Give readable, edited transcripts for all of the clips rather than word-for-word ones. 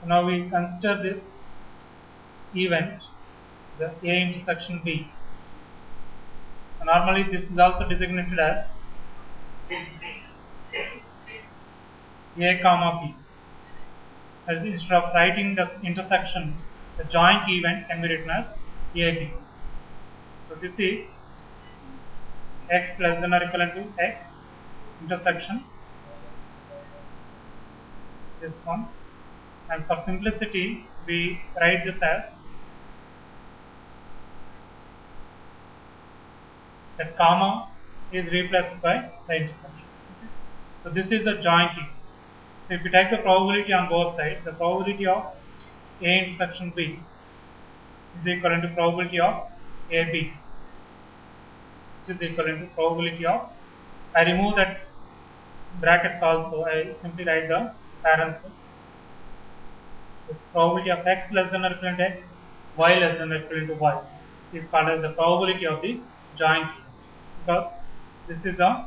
So now we consider this event, the A intersection B. So normally this is also designated as A comma B. As instead of writing the intersection, the joint event can be written as AB. So this is x less than or equivalent to x intersection this one, and for simplicity we write this as that comma is replaced by the intersection. So this is the joint event. So if you take the probability on both sides, the probability of A intersection B is equivalent to probability of AB, which is equivalent to probability of, I remove that brackets also, I simply write the parentheses. This probability of x less than or equivalent to x, y less than or equivalent to y is called as the probability of the joint event, because this is the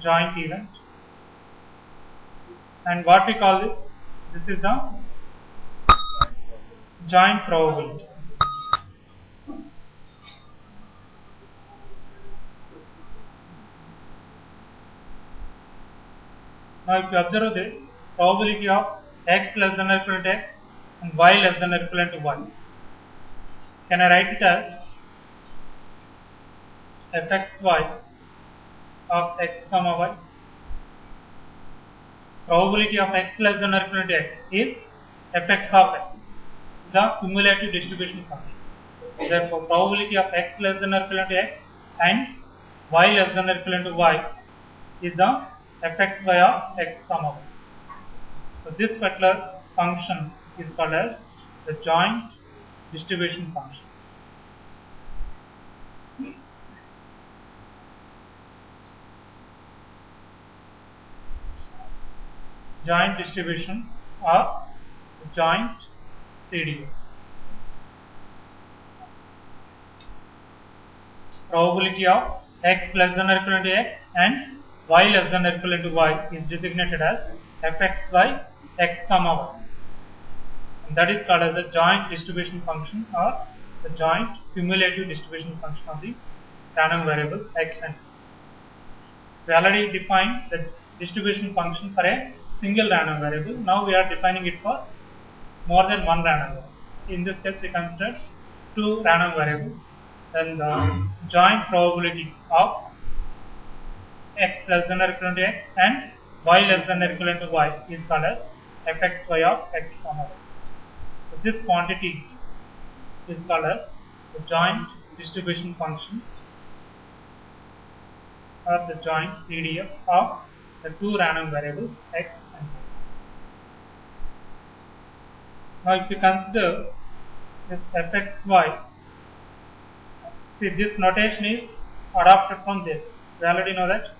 joint event. And what we call this? This is the joint probability. Now if you observe this, probability of x less than or equivalent to x and y less than or equivalent to y. Can I write it as fxy of x comma y? Probability of x less than or equivalent to x is fx of x. It's a cumulative distribution function. Therefore, probability of x less than or equivalent to x and y less than or equivalent to y is the fxy of x comma y. So this particular function is called as the joint distribution function. Joint distribution or joint CDF. Probability of x less than or equivalent to x and y less than or equivalent to y is designated as fxy x comma y. And that is called as the joint distribution function or the joint cumulative distribution function of the random variables x and y. We already defined the distribution function for a single random variable. Now we are defining it for more than one random variable. In this case we consider two random variables. Then the joint probability of x less than or equivalent to x and y less than or equivalent to y is called as fxy of x comma y. So this quantity is called as the joint distribution function or the joint CDF of the two random variables x and y. Now if you consider this fxy, see this notation is adopted from this. We already know that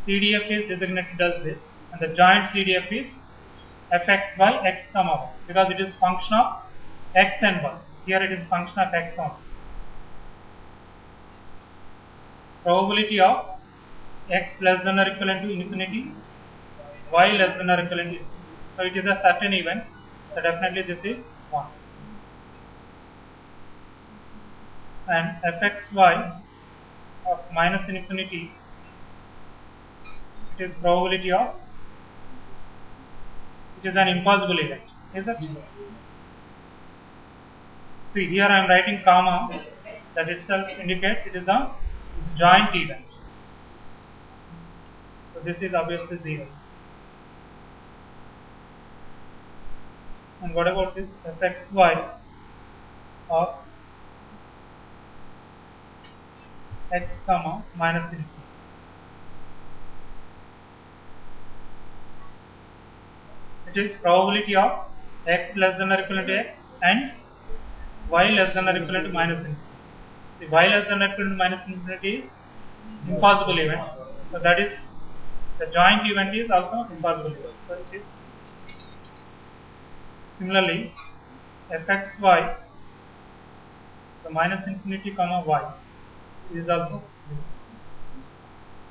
CDF is designated as this and the joint CDF is fxy x comma y, because it is function of x and y. Here it is function of x only. Probability of x less than or equivalent to infinity, y less than or equivalent to, so it is a certain event, so definitely this is 1. And fxy of minus infinity, it is probability of, it is an impossible event, is it? See here I am writing comma, that itself indicates it is a joint event. So this is obviously 0. And what about this fxy of x comma minus infinity? It is probability of x less than or equivalent to x and y less than or equivalent to minus infinity. The y less than or equivalent to minus infinity is impossible event. So that is, the joint event is also impossible event. So it is similarly fxy, so minus infinity comma y is also 0.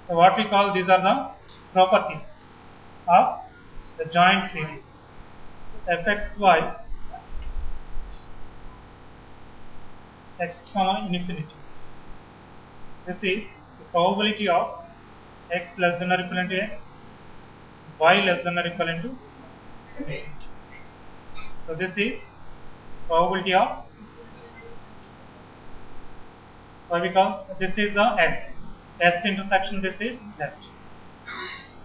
So what we call, these are the properties of the joint CDF. Fxy x comma infinity. This is the probability of x less than or equivalent to x, y less than or equivalent to a. So this is probability of y, because this is the s intersection, this is left.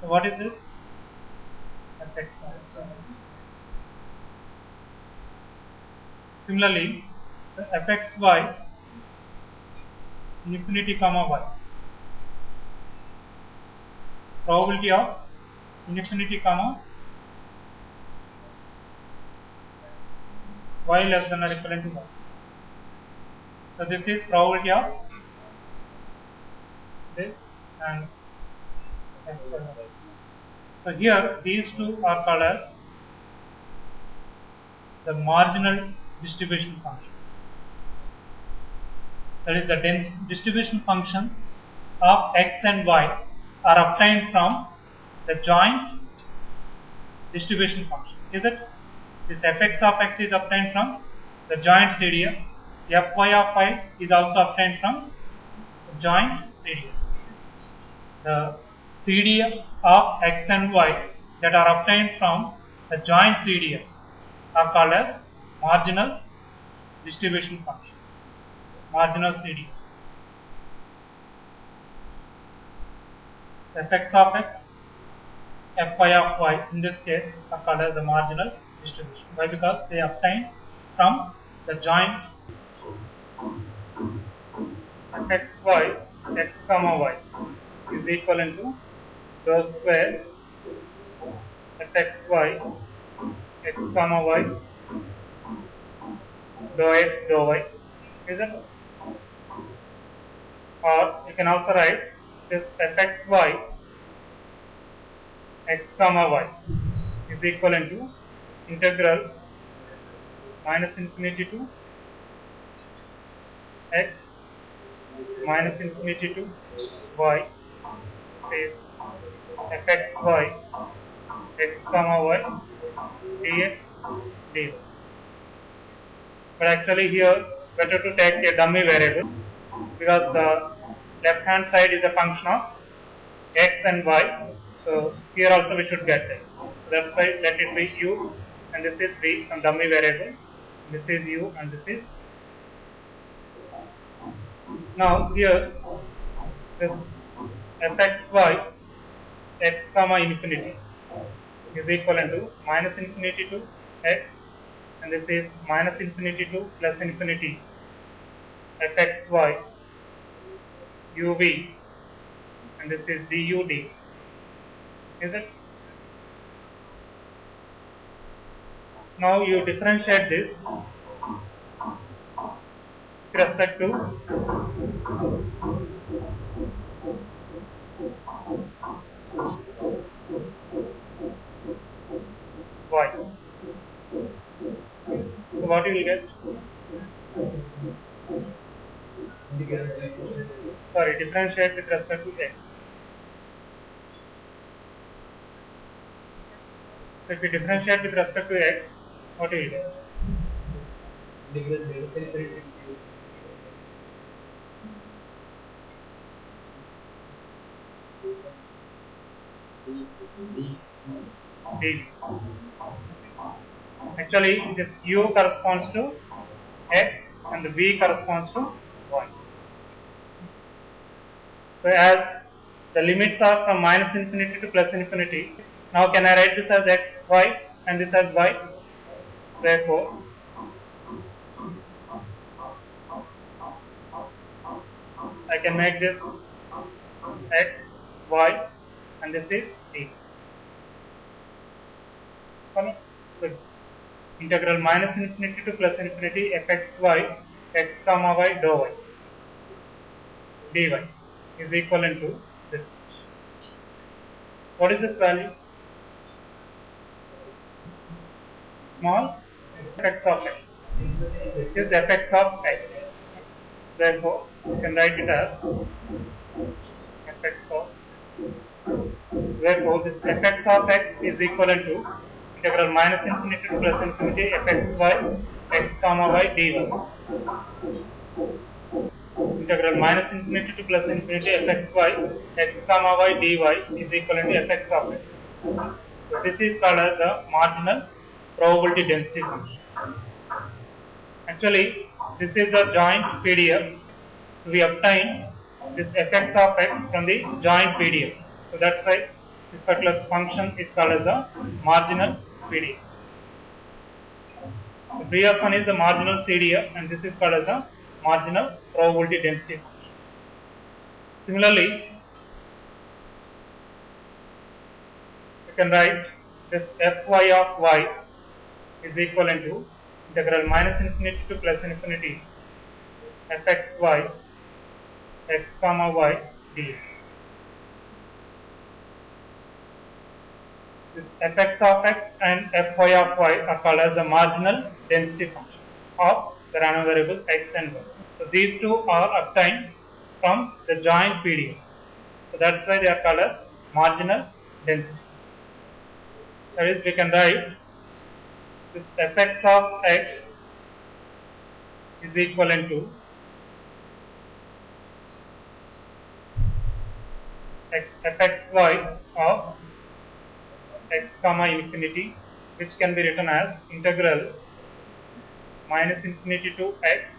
So what is this? Fxy. Similarly, so fxy infinity comma y, probability of infinity comma y less than or equivalent to y. So this is probability of this and fxy. So here these two are called as the marginal distribution functions. That is, the dense distribution functions of x and y are obtained from the joint distribution function. Is it? This fx of x is obtained from the joint CDF. Fy of y is also obtained from the joint CDF. The CDFs of x and y that are obtained from the joint CDFs are called as marginal distribution functions. Marginal CDFs. Fx of x, Fy of y in this case are called as the marginal distribution. Why? Because they obtain from the joint fxy x comma y is equivalent to rho square fxy x comma y dou x dou y. Is it? Or you can also write this fxy x comma y is equivalent to integral minus infinity to x minus infinity to y. Says fxy x comma y dx dy. But actually here better to take a dummy variable, because the left hand side is a function of x and y. So here also we should get it. So that's why let it be u, and this is v, some dummy variable. This is u and this is. Now here this fxy x comma infinity is equivalent to minus infinity to x, and this is minus infinity to plus infinity fxy uv, and this is du d. Is it? Now you differentiate this with respect to y. So what you will get? Sorry, differentiate with respect to x. So if you differentiate with respect to x, what will you get? D. Actually, this u corresponds to x and the v corresponds to y. So as the limits are from minus infinity to plus infinity, now can I write this as x, y and this as y? Therefore, I can make this x, y and this is d. So integral minus infinity to plus infinity fxy x comma y dou y dy is equivalent to this much. What is this value? Small fx of x. This is fx of x. Therefore, you can write it as fx of x, Therefore, this fx of x is equivalent to integral minus infinity to plus infinity fxy x comma y dy. Integral minus infinity to plus infinity fxy x comma y dy is equivalent to fx of x. So this is called as the marginal probability density function. Actually, this is the joint PDF. So we obtain this fx of x from the joint PDF. So that's why this particular function is called as a marginal PDF. The previous one is the marginal CDF, and this is called as the marginal probability density function. Similarly, you can write this fy of y is equivalent to integral minus infinity to plus infinity fxy x comma y dx. This fx of x and fy of y are called as the marginal density functions of the random variables x and y. So these two are obtained from the joint PDFs. So that's why they are called as marginal densities. That is, we can write this fx of x is equivalent to fxy of x comma infinity, which can be written as integral minus infinity to x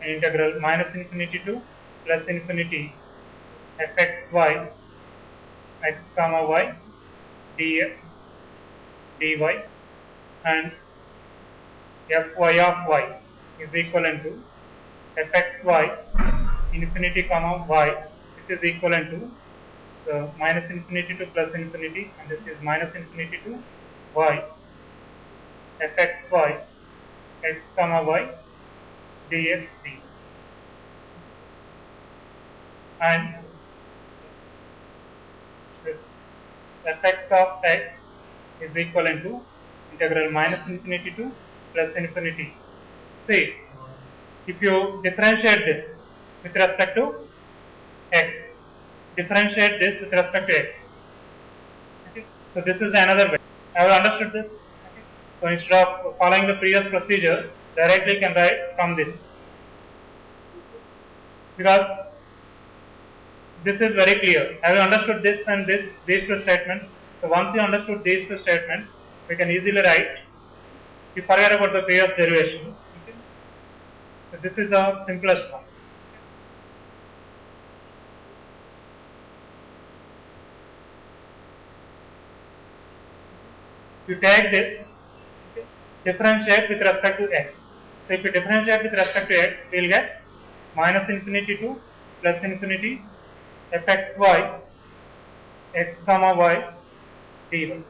and integral minus infinity to plus infinity fxy x comma y dx dy, and fy of y is equivalent to fxy infinity comma y, which is equivalent to, so minus infinity to plus infinity, and this is minus infinity to y fxy x comma y dx dy, and this fx of x is equivalent to integral minus infinity to plus infinity. See, if you differentiate this with respect to x, differentiate this with respect to x. Okay. So this is another way. Have you understood this? Okay. So instead of following the previous procedure, directly you can write from this, because this is very clear. Have you understood this and this, these two statements? So once you understood these two statements, we can easily write. You forget about the previous derivation. Okay. So this is the simplest one. You take this, okay, differentiate with respect to x. So if you differentiate with respect to x, we will get minus infinity to plus infinity fxy x comma y dy.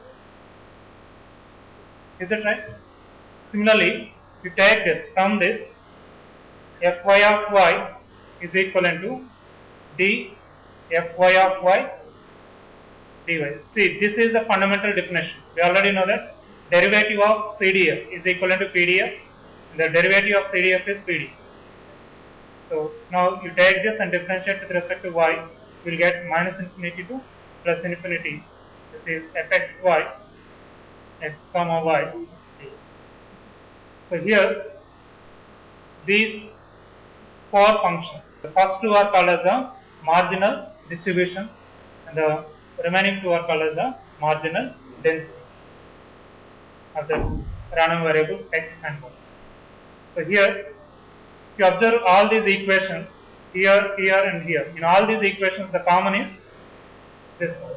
Is it right? Similarly, you take this from this, fy of y is equivalent to d fy of y dy. See, this is a fundamental definition. We already know that derivative of CDF is equivalent to PDF. The derivative of CDF is PD. So now you take this and differentiate with respect to y. You will get minus infinity to plus infinity. This is fxy x comma y dx. So here these four functions. The first two are called as the marginal distributions, and the remaining two are called as the marginal densities of the random variables x and y. So here, if you observe all these equations, here, here and here, in all these equations the common is this one.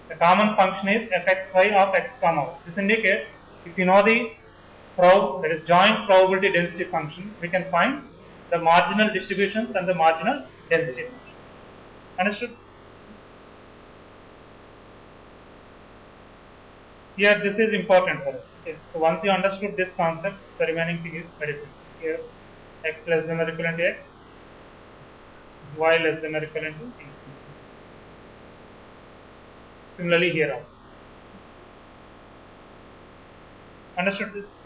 The common function is fxy of x comma y. This indicates, if you know the that is joint probability density function, we can find the marginal distributions and the marginal density functions. Understood? Here this is important for us. Okay. So once you understood this concept, the remaining thing is very simple. Here x less than or equivalent to x, y less than or equivalent to t. Similarly here also. Understood this?